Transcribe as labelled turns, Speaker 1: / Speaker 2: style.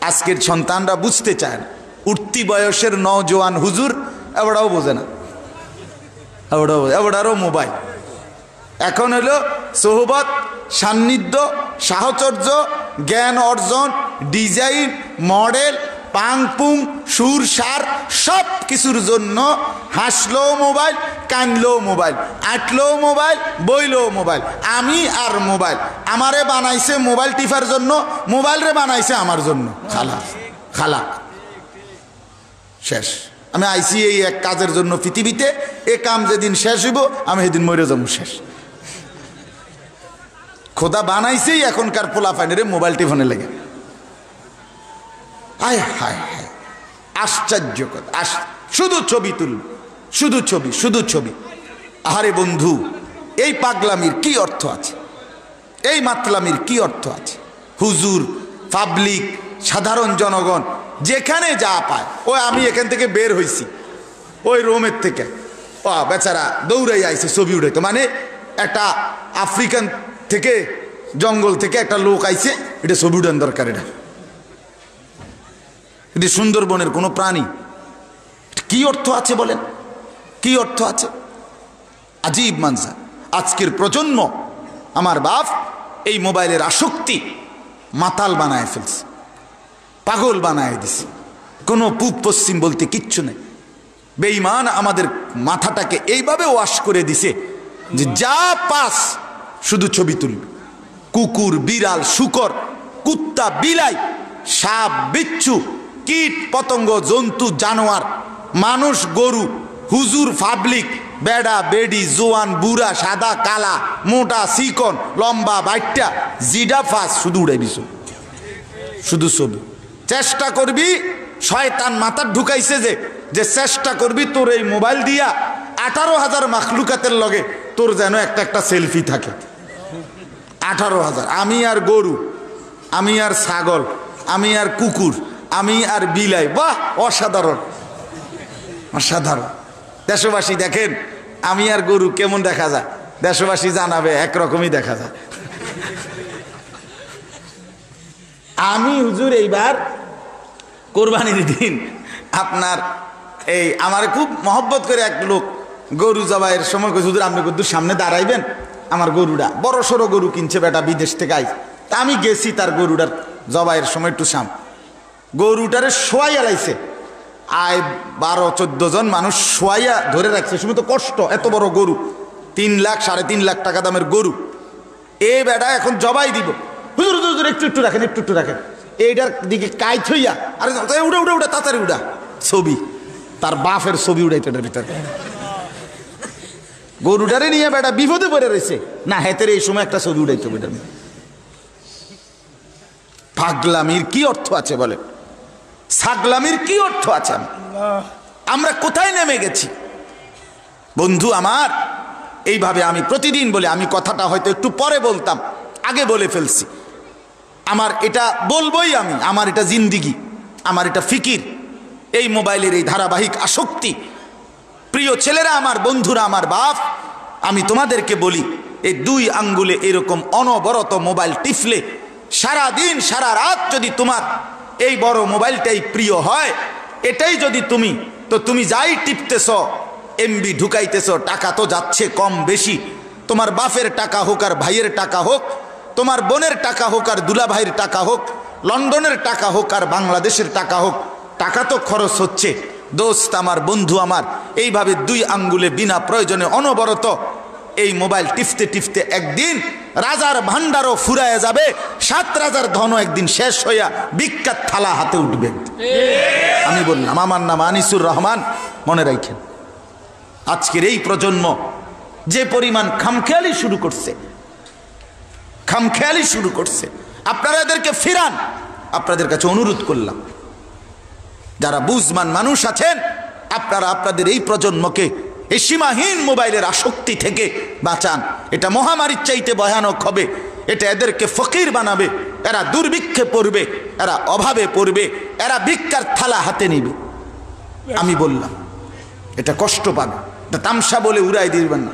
Speaker 1: আজকের সন্তানরা বুঝতে চায় না। উঠতি বয়সের নওজোয়ান হুজুর এবারও বোঝে না, এবারও মোবাইল। এখন হলো সোহবত, সান্নিধ্য, সাহচর্য, জ্ঞান অর্জন, ডিজাইন, মডেল, পাংপুং, সুর সার সব কিছুর জন্য হাসলেও মোবাইল, কানলেও মোবাইল, আঁটলেও মোবাইল, বইলেও মোবাইল। আমি আর মোবাইল, আমারে বানাইছে মোবাইল টিপার জন্য, মোবাইল রে বানাইছে আমার জন্য। খালা শেষ। আমি আইসি এই এক কাজের জন্য পৃথিবীতে, এ কাম যেদিন শেষ হইব আমি সেদিন মরে যাবো, শেষ। খোদা বানাইছেই এখনকার পোলাপাইনের মোবাইল টিফোনে লেগে। হায় হায় হায়, আশ্চর্য কথা। শুধু ছবি তুলব, শুধু ছবি, শুধু ছবি। আহারে বন্ধু, এই পাগলামির কি অর্থ আছে? এই মাতলামির কি অর্থ আছে? হুজুর, পাবলিক, সাধারণ জনগণ যেখানে যা পায়, ওই আমি এখান থেকে বের হইছি ওই রোমের থেকে, ও বেচারা দৌড়াই আইছে ছবি উঠাইতো। মানে একটা আফ্রিকান থেকে, জঙ্গল থেকে একটা লোক আইছে, এটা ছবি উঠান দরকার। এটা সুন্দরবনের কোনো প্রাণী, কি অর্থ আছে বলেন? কি অর্থ আছে? আজীব মানসা। আজকের প্রজন্ম, আমার বাপ, এই মোবাইলের আসক্তি মাতাল বানায় ফেলছে, পাগল বানায় দিছে। কোনো পূব পশ্চিম বলতে কিচ্ছু নেই। বেঈমান আমাদের মাথাটাকে এইভাবে ওয়াশ করে দিছে যে যা পাস শুধু ছবি তুলবে। কুকুর, বিড়াল, শুকর, কুত্তা, বিলাই, সাপ, বিচ্ছু, কীট পতঙ্গ, জন্তু, জানোয়ার, মানুষ, গরু, হুজুর, পাবলিক, বেড়া, বেডি, জোয়ান, বুড়া, সাদা, কালা, মোটা, চিকন, লম্বা, বাইটটা, জিডা ফাস, শুধু উড়াইবি, শুধু ছবি। চেষ্টা করবি, শয়তান মাথার ঢুকাইছে যে চেষ্টা করবি তোর এই মোবাইল দিয়া 18,000 মাখলুকাতের লগে তোর যেন একটা একটা সেলফি থাকে। 18,000। আমি আর গরু, আমি আর ছাগল, আমি আর কুকুর, আমি আর বিলাই। বাহ, অসাধারণ, অসাধারণ। দেশবাসী দেখেন আমি আর গরু কেমন দেখা যায়, দেশবাসী জানাবে, একরকমই দেখা যায়। আমি হুজুর এইবার কোরবানির দিন আপনার এই আমার খুব মহব্বত করে এক লোক গরু জবাইয়ের সময় হুজুর আপনি গরুর সামনে দাঁড়াইবেন, আমার গরুটা বড় সড়ো গরু কিনছে বেটা বিদেশ থেকে আই। তা আমি গেছি তার গরুটার জবাইয়ের সময় একটু গরুটারে শোয়াইয়া লাইছে, আয় 12-14 জন মানুষ শোয়াইয়া ধরে রাখছে। সময় তো কষ্ট, এত বড় গরু, 3 লাখ 3.5 লাখ টাকা দামের গরু। এ বেটা এখন জবাই দিব, হুজুর হুজুর একটু রাখেন, একটু রাখেন। এইটার দিকে কাই থইয়া আরে উড়া উড়া উড়া তাড়াতাড়ি উড়া, ছবি, তার বাপের ছবি উড়াইতে এটার ভিতরে। গরুটারে নিয়ে বেটা বিপদে পড়ে রয়েছে, না হেতের এই সময় একটা ছবি উড়াইতে বেটার। পাগলামির কি অর্থ আছে বলে? ছাগলামির কি অর্থ আছে? আমরা কোথায় নেমে গেছি বন্ধু আমার? এইভাবে আমি প্রতিদিন বলে, আমি কথাটা হয়তো একটু পরে বলতাম, আগে বলে ফেলছি। আমার এটা বলবোই আমি, আমার এটা জিন্দিগি, আমার এটা ফিকির। এই মোবাইলের এই ধারাবাহিক আসক্তি, প্রিয় ছেলেরা, আমার বন্ধুরা, আমার বাপ, আমি তোমাদেরকে বলি, এই 2 আঙ্গুলে এরকম অনবরত মোবাইল টিপলে সারা দিন সারা রাত যদি তোমার এই বড় মোবাইলটাই প্রিয় হয়, এটাই যদি তুমি যাই টিপতেছ, এমবি ঢুকাইতেছ, টাকা তো যাচ্ছে কম বেশি, তোমার বাপের টাকা হোক আর ভাইয়ের টাকা হোক, তোমার বোনের টাকা হোক আর দুলা ভাইয়ের টাকা হোক, লন্ডনের টাকা হোক আর বাংলাদেশের টাকা হোক, টাকা তো খরচ হচ্ছে। দোস্ত আমার, বন্ধু আমার, এইভাবে 2 আঙ্গুলে বিনা প্রয়োজনে অনবরত এই মোবাইল টিপতে টিপতে একদিন রাজার ভান্ডারও ফুরায় যাবে, 7 রাজার ধনও একদিন শেষ হইয়া বিখ্যাত থালা হাতে উঠবে। আমি বললাম, আমার নাম আনিসুর রহমান। মনে রাখেন, আজকের এই প্রজন্ম যে পরিমাণ খামখেয়ালি শুরু করছে, আপনারা এদেরকে ফিরান। আপনাদের কাছে অনুরোধ করলাম, যারা বুঝমান মানুষ আছেন, আপনারা আপনাদের এই প্রজন্মকে এই সীমাহীন মোবাইলের আসক্তি থেকে বাঁচান। এটা মহামারীর চাইতে ভয়ানক হবে। এটা এদেরকে ফকির বানাবে, এরা দুর্ভিক্ষে পড়বে, এরা অভাবে পড়বে, এরা ভিক্ষার থালা হাতে নিবে। আমি বললাম এটা কষ্ট পাবে, এটা তামসা বলে উড়াই দিবেন না।